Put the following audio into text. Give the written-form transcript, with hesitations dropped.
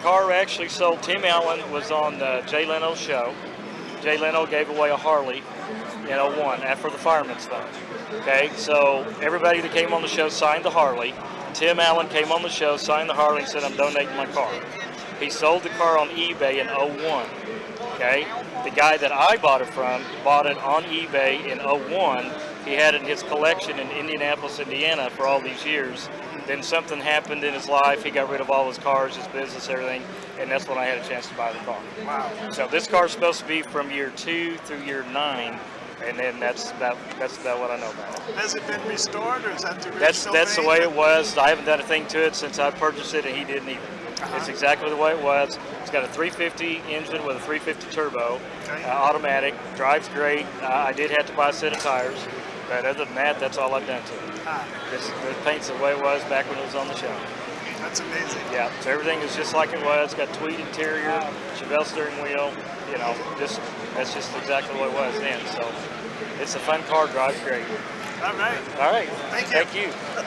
car actually sold. Tim Allen was on Jay Leno's show. Jay Leno gave away a Harley in '01 after the Fireman's Fund. Okay, so everybody that came on the show signed the Harley. Tim Allen came on the show, signed the Harley, and said, "I'm donating my car." He sold the car on eBay in '01. Okay, the guy that I bought it from bought it on eBay in '01. He had it in his collection in Indianapolis, Indiana for all these years. Then something happened in his life. He got rid of all his cars, his business, everything, and that's when I had a chance to buy the car. Wow. So this car is supposed to be from year 2 through year 9, and then that's about what I know about it. Has it been restored, or is that the original? That's the way it was. I haven't done a thing to it since I purchased it, and he didn't either. It's exactly the way it was. It's got a 350 engine with a 350 turbo, automatic, drives great. I did have to buy a set of tires, but other than that, that's all I've done to it. The paint's the way it was back when it was on the show. That's amazing. Yeah, so everything is just like it was. It's got tweed interior, Chevelle steering wheel, you know, that's just exactly what it was then. So it's a fun car, drives great. All right. All right. Thank you. Thank you.